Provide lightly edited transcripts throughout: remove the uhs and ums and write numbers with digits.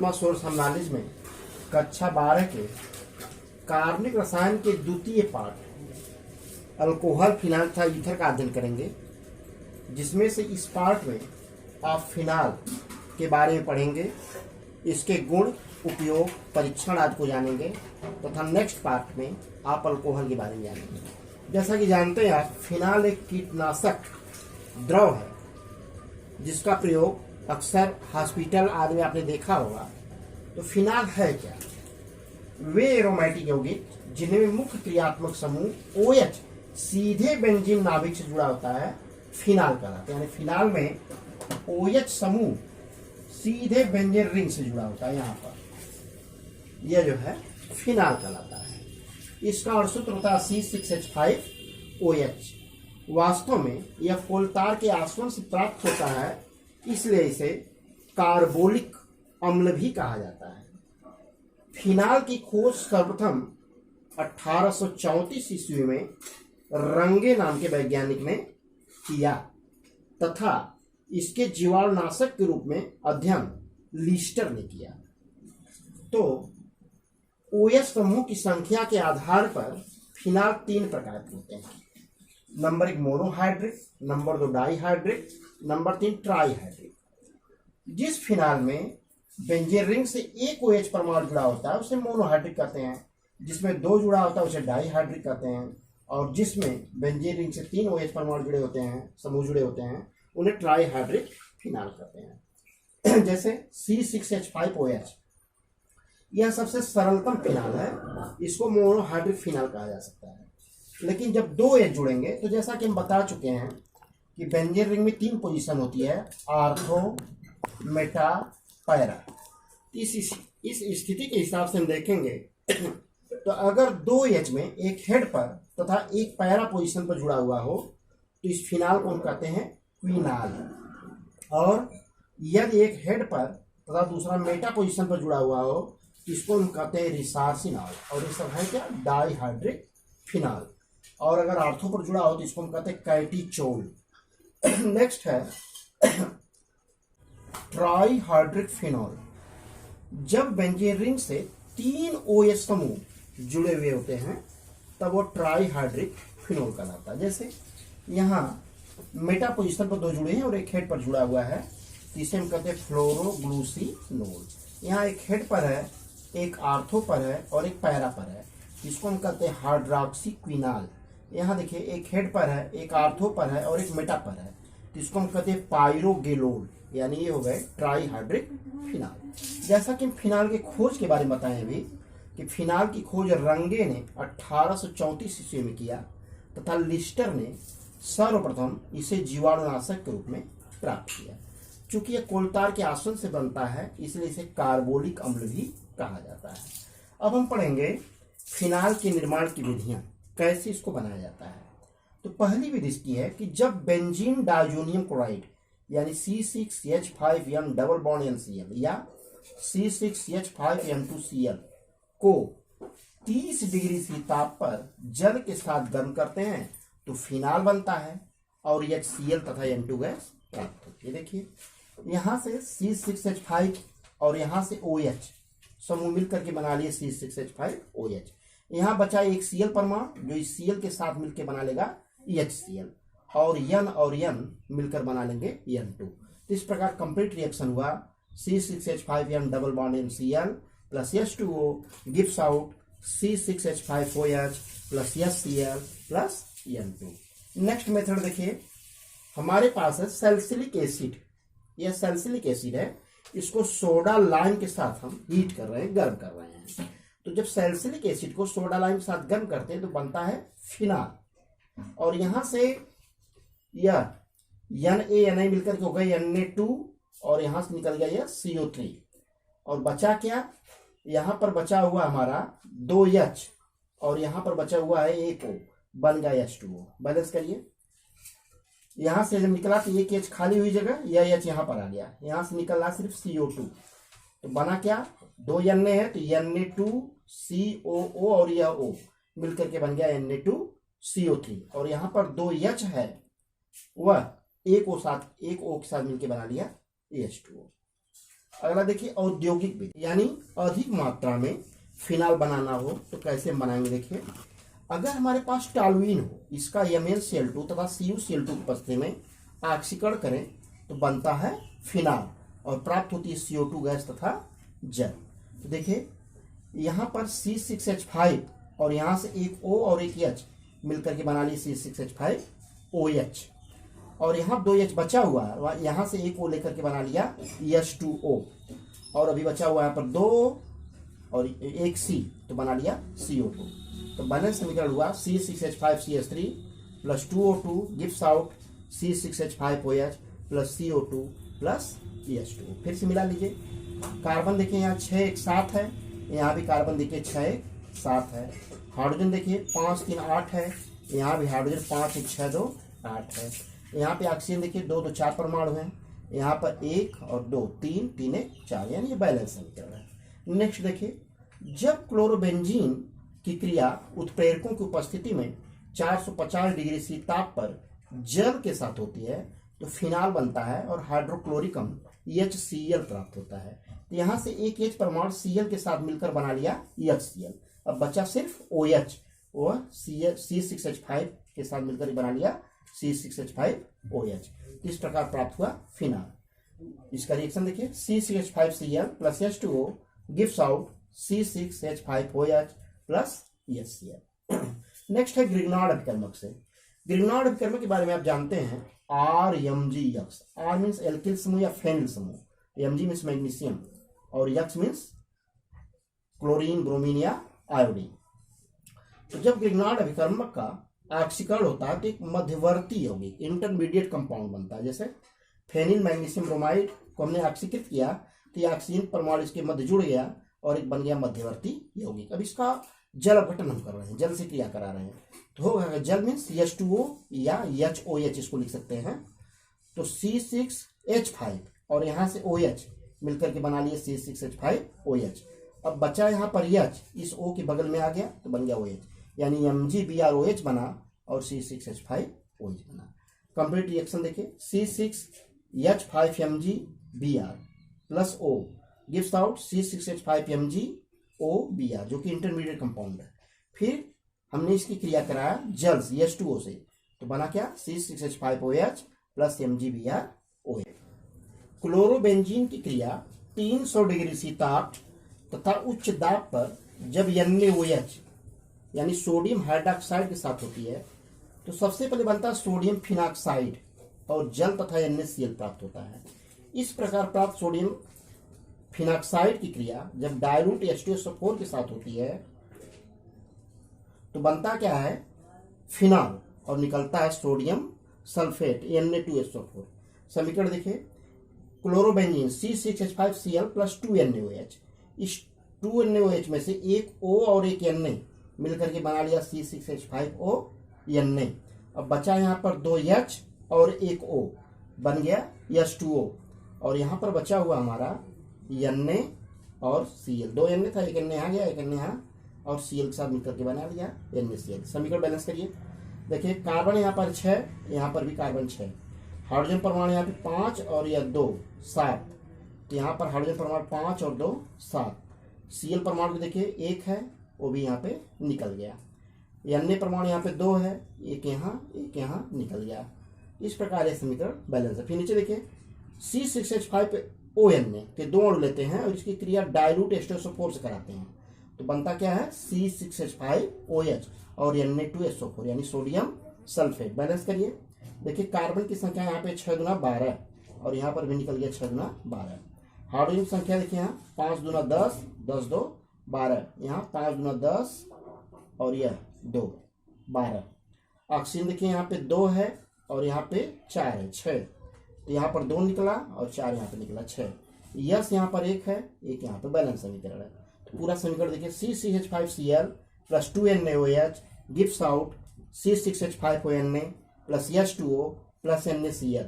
Plasma source हम knowledge में कक्षा 12 के कार्बनिक रसायन के द्वितीय पार्ट अल्कोहल, फिनाल तथा ईथर का अध्ययन करेंगे, जिसमें से इस पार्ट में आप फिनाल के बारे में पढ़ेंगे, इसके गुण, उपयोग, परीक्षण आदि को जानेंगे तथा नेक्स्ट पार्ट में आप अल्कोहल के बारे में जानेंगे। जैसा कि जानते हैं आप, फिनाल एक कीटनाशक द्रव है जिसका प्रयोग अक्सर हॉस्पिटल आदि में आपने देखा होगा। तो फिनाल है क्या? वे एरोमेटिक यौगिक जिनमें मुख्य क्रियात्मक समूह OH सीधे बेंजीन नाभिक से जुड़ा होता है, फिनाल कहलाता है। यानी फिनाल में OH समूह सीधे बेंजीन रिंग से जुड़ा होता है। यहाँ पर यह जो है फिनाल कहलाता है। इसका अणुसूत्र होता है C6H5OH। वास्तव में यह कोलतार के आसवन से प्राप्त होता है, इसलिए इसे कार्बोलिक अम्ल भी कहा जाता है। फिनाल की खोज सर्वप्रथम 1834 ईस्वी में रंगे नाम के वैज्ञानिक ने किया तथा इसके जीवाणुनाशक के रूप में अध्ययन लिस्टर ने किया। तो OH समूह की संख्या के आधार पर फिनाल 3 प्रकार के होते हैं। Number 1 monohydric, number 2 dihydric, number 3 trihydric. जिस फिनाल में बेंजीन रिंग से एक OH परमाणु जुड़ा होता है उसे मोनोहाइड्रिक कहते हैं, जिसमें 2 जुड़ा होता है उसे डाईहाइड्रिक कहते हैं, और जिसमें बेंजीन रिंग से 3 OH परमाणु जुड़े होते हैं, समूह जुड़े होते हैं, उन्हें ट्राईहाइड्रिक फिनाल कहते हैं। जैसे C6H5OH, यह सबसे सरलतम फिनाल है, इसको मोनोहाइड्रिक फिनाल कहा जा सकता है। लेकिन जब 2 OH जुड़ेंगे तो जैसा कि हम बता चुके हैं कि बेंजीन रिंग में 3 पोजीशन होती है, आर्थो, मेटा, पैरा। इस स्थिति के हिसाब से हम देखेंगे तो अगर 2 OH में एक हेड पर तथा एक पैरा पोजीशन पर जुड़ा हुआ हो तो इस फिनाल को हम कहते हैं क्विनाल, और यदि एक हेड पर तथा दूसरा मेटा पोजीशन पर जुड़ा हुआ हो तो इसको हम कहते हैं रिसार्सिनॉल, और ये सब है क्या? Dihydric phenol. और अगर आर्थो पर जुड़ा हो तो इसको हम कहते हैं कैटिचोल। नेक्स्ट है ट्राईहाइड्रिक फिनॉल। जब बेंजीन रिंग से 3 OH समूह जुड़े हुए होते हैं तब वो ट्राईहाइड्रिक फिनॉल कहलाता है। जैसे यहाँ मेटा पोजीशन पर 2 जुड़े हैं और एक हेड पर जुड़ा हुआ है, तो इसे हम कहते हैं फ्लोरोग्लूसिनोल। यहाँ एक हेड पर है, एक आर्थो पर है और एक पैरा पर है, इसको हम कहते हैं हाइड्रॉक्सीक्विनाल। यहाँ देखिए एक हेड पर है, एक आर्थो पर है और एक मेटा पर है, तो इसको हम कहते हैं पायरोगेलोल। यानी ये हो गए ट्राईहाइड्रिक फिनाल। जैसा कि फिनाल के खोज के बारे में बताएं अभी कि फिनाल की खोज रंगे ने 1834 ईस्वी में किया तथा लिस्टर ने सर्वप्रथम इसे जीवाणुनाशक के रूप में प्राप्त किया। चूंकि यह कोलतार के आसवन से बनता है इसलिए इसे कार्बोलिक अम्ल भी कहा जाता है। अब हम पढ़ेंगे फिनाल के निर्माण की विधियां, कैसे इसको बनाया जाता है। तो पहली विधि इसकी है कि जब बेंजीन डाइजोनियम क्लोराइड यानी C6H5N डबल बॉन्ड NCl या C6H5N2Cl को 30 डिग्री सी ताप पर जल के साथ गर्म करते हैं तो फिनाल बनता है और HCl तथा N2 गैस प्राप्त होती है। देखिए यहाँ से C6H5 और यहाँ से OH समूह मिलकर के बना लिए C6H5OH। यहाँ बचा एक Cl परमाणु जो इस Cl के साथ मिलकर बना लेगा HCl, और N मिलकर बना लेंगे N2। तो इस प्रकार कंप्लीट रिएक्शन हुआ। C6H5N double bond NCl plus H2O gives out C6H5OH plus HCl plus N2। Next method देखिए, हमारे पास है सैलिसिलिक एसिड। यह सैलिसिलिक एसिड है, इसको सोडा लाइम के साथ हम हीट कर रहे हैं, गर्म कर रहे हैं। तो जब सैलिसिलिक एसिड को सोडा लाइम के साथ गर्म करते हैं तो बनता है फिनाल, और यहां से यह Na मिलकर के हो गया Na2 और यहां से निकल गया यह CO3, और बचा क्या? यहां पर बचा हुआ हमारा 2H और यहां पर बचा हुआ है एक O, बन गया H2O। बैलेंस करिए, यहां से जब निकला तो एक H खाली हुई जगह, यह H यहां पर आ गया, यहां से निकला सिर्फ CO2। तो बना क्या? 2 Na है तो Na2COO और यह O मिलकर के बन गया Na2CO3, और यहां पर 2H है वह एक O के साथ मिलकर बना लिया H2O। अगला देखिए औद्योगिक विधि, यानी अधिक मात्रा में फिनाल बनाना हो तो कैसे बनाएंगे। देखिए अगर हमारे पास टॉलुइन हो, इसका MnCl2 तथा CuCl2 की उपस्थिति में ऑक्सीकरण करें तो बनता है फिनाल और प्राप्त होती है CO2 गैस तथा जल। तो देखिए यहाँ पर C6H5 और यहाँ से एक O और एक H मिलकर के बना ली C6H5OH, और यहाँ 2H बचा हुआ है, यहाँ से एक O लेकर के बना लिया H2O, और अभी बचा हुआ है यहाँ पर 2 और एक C तो बना लिया CO2। तो बैलेंस समीकरण हुआ C6H5CH3 plus 2O2 gives out C6H5OH plus CO2 plus H2O। फिर से मिला लीजिए, कार्बन देखिए यहाँ 6 एक साथ है, यहाँ भी कार्बन देखिए 6 एक साथ है। हाइड्रोजन देखिए 5 3 8 है, यहाँ भी हाइड्रोजन 5 1 6 2 8 है। यहाँ पे ऑक्सीजन देखिए 2 2 4 परमाणु हैं, यहाँ पर 1 और 2 3 3 1 4, यानी ये बैलेंस समीकरण है। नेक्स्ट देखिए जब क्लोरोबेंजीन की क्रिया उत्प्रेरकों की उपस्थिति में 450 डिग्री सी ताप पर जल के साथ होती है तो फिनाल बनता है और हाइड्रोक्लोरिक अम्ल HCl प्राप्त होता है। तो यहाँ से एक H परमाणु Cl के साथ मिलकर बना लिया HCl, अब बचा सिर्फ OH, वह C6H5 के साथ मिलकर बना लिया C6H5OH। इस प्रकार प्राप्त हुआ फिनाल। इसका रिएक्शन देखिए C6H5Cl plus H2O gives out C6H5OH plus HCl। Next है ग्रिग्नार्ड अभिकर्मक से। ग्रिग्नार्ड अभिकर्मक के बारे में आप जानते हैं RMG x, R means alkyl समूह या फेनिल समूह, Mg मीन्स मैग्नीशियम और यक्स मीन्स क्लोरीन ब्रोमीन या आयोडीन। तो जब ग्रिग्नार्ड अभिकर्मक का ऑक्सीकरण होता है तो एक मध्यवर्ती यौगिक इंटरमीडिएट कंपाउंड बनता है। जैसे फेनिल मैग्नीशियम ब्रोमाइड को हमने ऑक्सीकृत किया तो ये ऑक्सीजन परमाणु इसके मध्य जुड़ गया और एक बन गया मध्यवर्ती यौगिक। अब इसका जल अपघटन हम कर रहे हैं, जल से क्रिया करा रहे हैं, तो होगा जल मीन्स H2O या HOH इसको लिख सकते हैं। तो C6H5 और यहाँ से OH मिलकर के बना लिए C6H5OH। अब बचा यहाँ पर H, इस O के बगल में आ गया तो बन गया OH, यानी MgBrOH बना और C6H5OH बना। कंप्लीट रिएक्शन देखिए C6H5MgBr plus O gives out C6H5MgOBr जो कि इंटरमीडिएट कंपाउंड है। फिर हमने इसकी क्रिया कराया जल से H2O से, तो बना क्या C6H5OH प्लस MgBrOH। क्लोरोबेंजीन की क्रिया 300 डिग्री सी ताप तथा उच्च दाब पर जब NaOH यानी सोडियम हाइड्रोक्साइड के साथ होती है तो सबसे पहले बनता है सोडियम फिनॉक्साइड और जल तथा NaCl प्राप्त होता है। इस प्रकार प्राप्त सोडियम फिनॉक्साइड की क्रिया जब डायलूट H2SO4 के साथ होती है तो बनता क्या है फिनाल और निकलता है सोडियम सल्फेट Na2SO4। समीकरण देखिए क्लोरोबेंजीन C6H5Cl प्लस 2NaOH, इस 2NaOH में से एक O और एक Na मिलकर के बना लिया C6H5ONa। अब बचा यहाँ पर 2H और एक O बन गया H2O, और यहाँ पर बचा हुआ हमारा Na और Cl, 2 Na था, एक Na आ गया, एक Na यहाँ और Cl के साथ मिलकर के बना लिया NaCl। समीकरण बैलेंस करिए, देखिए कार्बन यहाँ पर 6, यहाँ पर भी कार्बन 6, हाइड्रोजन परमाणु यहाँ पे 5 और यह 2 7, तो यहाँ पर हाइड्रोजन परमाणु 5 और 2 7, Cl परमाणु भी देखिए 1 है, वो भी यहाँ पे निकल गया, Na परमाणु यहाँ पे 2 है, एक यहाँ निकल गया। इस प्रकार ये समीकरण बैलेंस है। फिर नीचे देखिए C6H5ONa के 2 अणु लेते हैं और इसकी क्रिया डायलूट H2SO4 से कराते हैं तो बनता क्या है C6H5OH और Na2SO4 यानी सोडियम सल्फेट। बैलेंस करिए, देखिए कार्बन की संख्या यहाँ पे 6 गुना 12 और यहाँ पर भी निकल गया 6 गुना 12। हाइड्रोजन की संख्या देखिए यहाँ 5 गुना 10, 10 2 12, यहाँ 5 गुना 10 और यह 2 12। ऑक्सीजन देखिए यहाँ पे 2 है और यहाँ पे 4 है 6, तो यहाँ पर 2 निकला और 4 यहाँ पे निकला 6। यस यहाँ पर 1 है, एक यहाँ पे बैलेंस समीकरण है। तो पूरा समीकरण देखिए C6H5Cl plus 2NaOH gives out C6H5ONa plus H2O plus NaCl।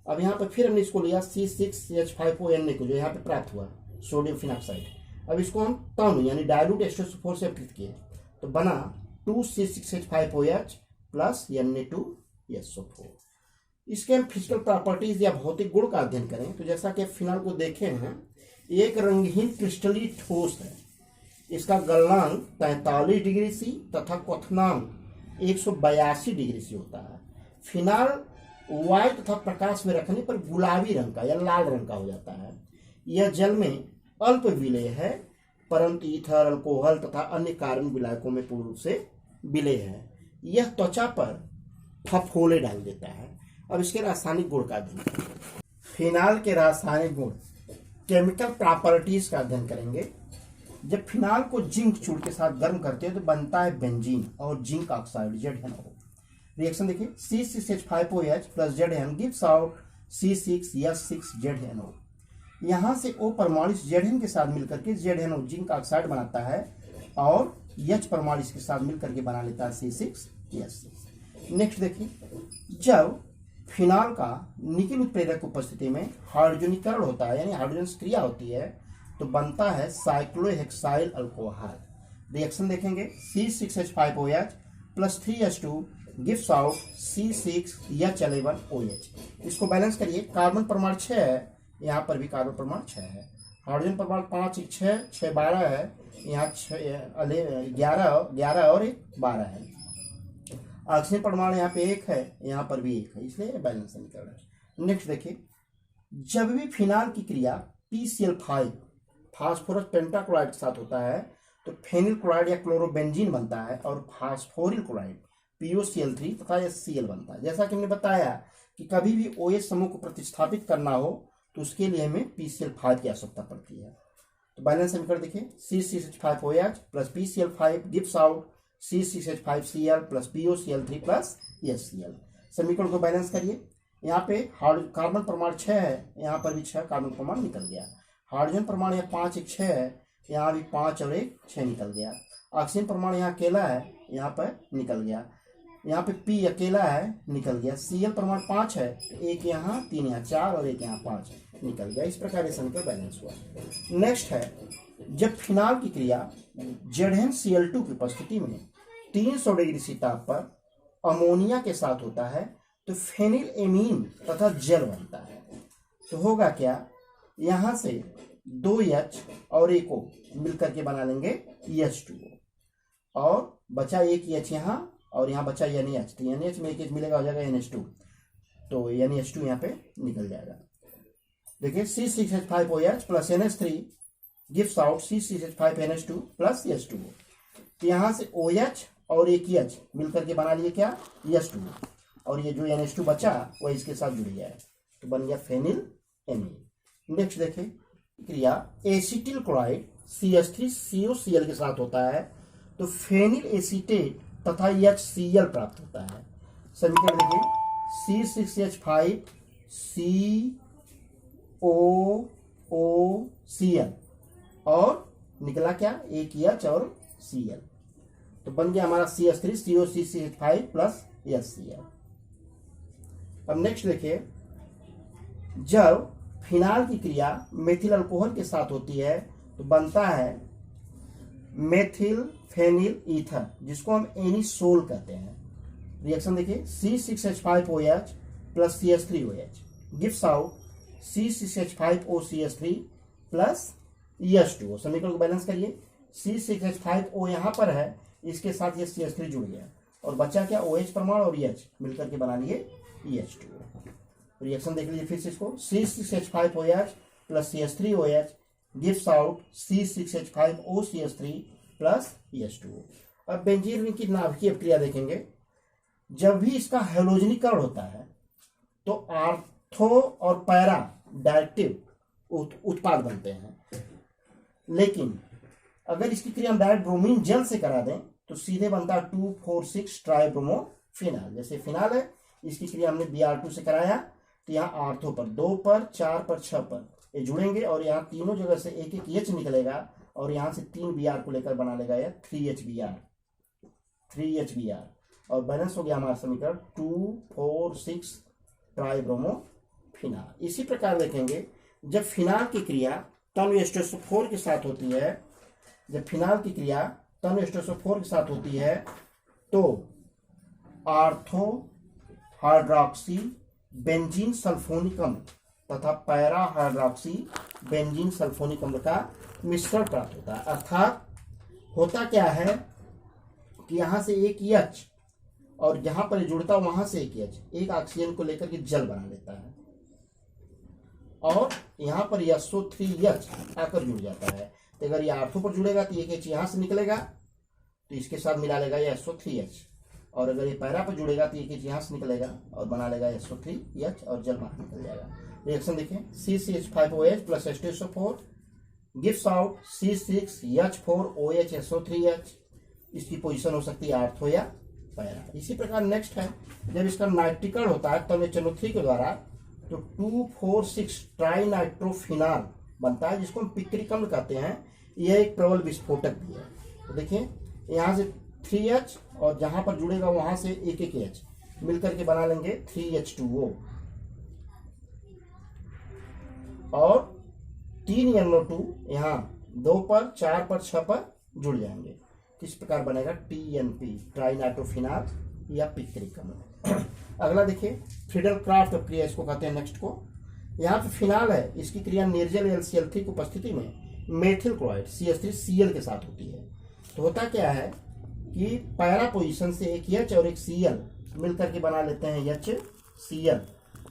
अब यहाँ पे फिर हमने इसको लिया C6H5ONa को जो यहाँ पे प्राप्त हुआ सोडियम फिनॉक्साइड, अब इसको हम तनु यानी डायलूट H2SO4 से अपकृत किए तो बना 2C6H5OH प्लस Na2SO4। इसके हम फिजिकल प्रॉपर्टीज या भौतिक गुण का अध्ययन करें तो जैसा कि फिनाल को देखे हैं एक रंगहीन क्रिस्टली ठोस है। इसका गलनांक 43 डिग्री सी तथा क्वथनांक 182 डिग्री सी होता है। फिनाल वायु तथा प्रकाश में रखने पर गुलाबी रंग का या लाल रंग का हो जाता है। यह जल में अल्प विलेय है, परंतु ईथर, अल्कोहल तथा अन्य कार्बन विलायकों में पूर्ण रूप से विलेय है। यह त्वचा पर फफोले डाल देता है। अब इसके रासायनिक गुण का अध्ययन। फिनाल के रासायनिक गुण, केमिकल प्रॉपर्टीज का अध्ययन करेंगे। जब फिनाल को जिंक चूड़ के साथ गर्म करते हैं तो बनता है बेंजीन और जिंक ऑक्साइड ZnO। रिएक्शन देखिए, C6H5OH plus Zn gives out C6H6ZnO। यहाँ से O परमाणु Zn के साथ मिलकर के ZnO जिंक ऑक्साइड बनाता है और H परमाणु इसके साथ मिलकर के बना लेता है C6H6। नेक्स्ट देखिए, जब फिनाल का निकेल उत्प्रेरक उपस्थिति में हाइड्रोजनीकरण होता है यानी हाइड्रोजन क्रिया होती है तो बनता है साइक्लोहेक्साइल अल्कोहल। रिएक्शन देखेंगे, C6H5OH plus 3H2 gives out C6H11OH। इसको बैलेंस करिए, कार्बन परमाणु 6 है, यहाँ पर भी कार्बन परमाणु 6 है। हाइड्रोजन परमाणु 5 1 6 6 12 है, यहाँ 11 और 1 12 है। ऑक्सीजन परमाणु यहाँ पे 1 है, यहाँ पर भी 1 है, इसलिए बैलेंस समीकरण है। नेक्स्ट देखिए, जब भी फिनाल की क्रिया PCl5 फास्फोरस पेंटाक्लोराइड के साथ होता है तो फेनिल क्लोराइड या क्लोरोबेंजीन बनता है और फास्फोरिल क्लोराइड POCl3 तथा HCl बनता है। जैसा कि हमने बताया कि कभी भी OH समूह को प्रतिस्थापित करना हो तो उसके लिए हमें PCl5 की आवश्यकता पड़ती है। तो बैलेंस समीकरण देखिए, C6H5OH plus PCl5 gives out C6H5Cl plus POCl3 plus HCl। समीकरण को बैलेंस करिए, यहाँ पे कार्बन परमाणु 6 है, यहाँ पर भी 6 कार्बन परमाणु निकल गया। हाइड्रोजन परमाणु यहाँ 5 1 6 है, यहाँ भी 5 और 1 6 निकल गया। ऑक्सीजन परमाणु यहाँ अकेला है, यहाँ पर निकल गया। यहाँ पे P अकेला है, निकल गया। Cl परमाणु 5 है, तो 1 यहाँ 3 यहाँ 4 और 1 यहाँ 5 निकल गया। इस प्रकार ये समीकरण बैलेंस हुआ। नेक्स्ट है, जब फिनाल की क्रिया ZnCl2 की उपस्थिति में 300 डिग्री सी ताप पर अमोनिया के साथ होता है तो फेनिल एमीन तथा जल बनता है। तो होगा क्या, यहाँ से 2H और 1 O मिलकर के बना लेंगे H2O और बचा एक H यहाँ और यहाँ बचा NH, तो NH में एक H मिलेगा, हो जाएगा NH2, तो NH2 यहाँ पे निकल जाएगा। देखिए, C6H5OH plus NH3 gives out C6H5NH2 plus H2O। तो यहाँ से OH और एक H मिलकर के बना लिए क्या, H2O, और ये जो NH2 बचा वो इसके साथ जुड़ गया है तो बन गया फेनिल एमीन। नेक्स्ट देखिए, क्रिया एसिटिल क्लोराइड CH3COCl के साथ होता है तो फेनिल एसीटेट तथा HCl प्राप्त होता है। समीकरण देखिए, C6H5COOCl और निकला क्या, एक H और Cl, तो बन गया हमारा CH3COCH5 प्लस HCl। अब नेक्स्ट देखिए, जब फिनाल की क्रिया मेथिल अल्कोहल के साथ होती है तो बनता है मेथिल फेनिल ईथर, जिसको हम एनिसोल कहते हैं। रिएक्शन देखिए, C6H5OH plus CH3OH gives out C6H5OCH3 plus H2O। समीकरण को बैलेंस करिए, C6H5O यहाँ पर है, इसके साथ ये CH3 जुड़ गया और बचा क्या, OH परमाणु और H मिलकर के बना लिए H2O। रिएक्शन देख लीजिए फिर से इसको, C6H5OH plus CH3OH gives out C6H5OCH3 plus H2O। अब बेंजीन रिंग की नाभिकीय क्रिया देखेंगे। जब भी इसका हैलोजनीकरण होता है तो आर्थो और पैरा डायरेक्टिव उत्पाद बनते हैं, लेकिन अगर इसकी क्रिया हम डायरेक्ट ब्रोमीन जल से करा दें तो सीधे बनता है 2,4,6 ट्राइब्रोमोफिनाल। जैसे फिनाल है, इसकी क्रिया हमने Br2 से कराया तो यहाँ आर्थो पर 2 पर 4 पर 6 पर ये जुड़ेंगे और यहाँ तीनों जगह से एक एक H निकलेगा और यहाँ से 3 Br को लेकर बना लेगा यह 3HBr और बैलेंस हो गया हमारा समीकरण 2,4,6 ट्राइब्रोमोफिनाल। इसी प्रकार देखेंगे, जब फिनाल की क्रिया तनु एस्टोसो 4 के साथ होती है, जब फिनाल की क्रिया तनु एस्टोसो 4 के साथ होती है तो आर्थो हाइड्रोक्सी बेंजीन सल्फोनिकम तथा पैरा हाइड्रोक्सी बेंजीन सल्फोनिक अम्ल का मिश्रण प्राप्त होता है। अर्थात होता क्या है कि यहाँ से एक H और जहां पर जुड़ता है वहां से एक H एक ऑक्सीजन को लेकर के जल बना लेता है, और यहाँ पर SO3H आकर जुड़ जाता है। तो अगर ये आर्थो पर जुड़ेगा तो एक H यहाँ से निकलेगा तो इसके साथ मिला लेगा ये SO3H, और अगर ये पैरा पर जुड़ेगा तो एक H यहाँ से निकलेगा और बना लेगा SO3H और जल बाहर निकल जाएगा। रिएक्शन देखें, CCH5OH plus H2SO4 gives out C6H4OH SO3H। इसकी पोजीशन हो सकती है आर्थो या पैरा। इसी प्रकार नेक्स्ट है, जब इसका नाइट्रीकरण होता है तब NO3 के द्वारा तो 2,4,6 ट्राइनाइट्रोफिनाल बनता है, जिसको हम पिक्रिक अम्ल कहते हैं। यह एक प्रबल विस्फोटक भी है। तो देखिए यहाँ से 3H और जहां पर जुड़ेगा वहां से एक H मिलकर के बना लेंगे 3H2O, और 3 NO2 यहाँ 2 पर 4 पर 6 पर जुड़ जाएंगे। इस प्रकार बनेगा TNP ट्राइनाइट्रोफिनाल या पिक्रिक अम्ल। अगला देखिए फ्रीडल क्राफ्ट क्रिया, इसको कहते हैं नेक्स्ट को। यहाँ पे फिनाल है, इसकी क्रिया निर्जल LCl3 की उपस्थिति में मेथिल क्लोराइड CH3Cl के साथ होती है। तो होता क्या है कि पैरा पोजीशन से एक H और एक Cl मिलकर के बना लेते हैं HCl,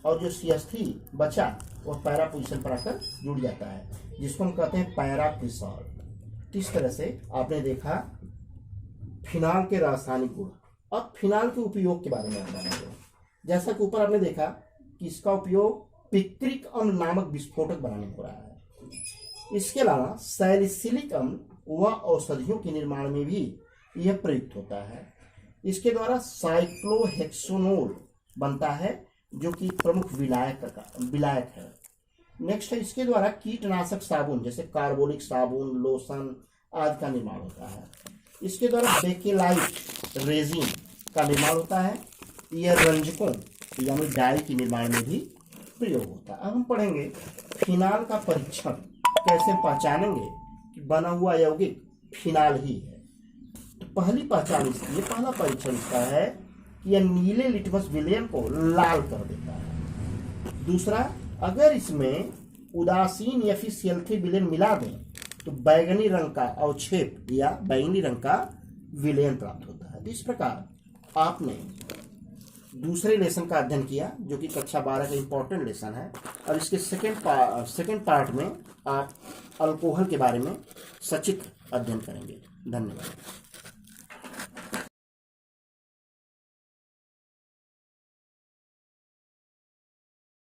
और जो CH3 बचा वह पैरा पोजीशन पर आकर जुड़ जाता है, जिसको हम कहते हैं पैरा क्रिसॉल। इस तरह से आपने देखा फिनाल के रासायनिक गुण। अब फिनाल के उपयोग के बारे में बताएंगे। जैसा कि ऊपर आपने देखा कि इसका उपयोग पिक्रिक अम्ल नामक विस्फोटक बनाने में हो रहा है। इसके अलावा सैलिसिलिक अम्ल व औषधियों के निर्माण में भी यह प्रयुक्त होता है। इसके द्वारा साइक्लोहेक्सोनोल बनता है, जो कि प्रमुख विलायक है। नेक्स्ट है, इसके द्वारा कीटनाशक साबुन जैसे कार्बोलिक साबुन, लोशन आदि का निर्माण होता है। इसके द्वारा बेकेलाइट रेजिन का निर्माण होता है। यह रंजकों यानी डाई के निर्माण में भी प्रयोग होता है। अब हम पढ़ेंगे फिनाल का परीक्षण कैसे पहचानेंगे कि बना हुआ यौगिक फिनाल ही है। तो पहली पहचान इसकी, पहला परीक्षण इसका है कि यह नीले लिटमस विलयन को लाल कर देता है। दूसरा, अगर इसमें उदासीन FeCl3 विलयन मिला दें तो बैगनी रंग का अवक्षेप या बैंगनी रंग का विलयन प्राप्त होता है। तो इस प्रकार आपने दूसरे लेसन का अध्ययन किया, जो कि कक्षा 12 का इंपॉर्टेंट लेसन है। और इसके सेकेंड पार्ट में आप अल्कोहल के बारे में सचित्र अध्ययन करेंगे। धन्यवाद।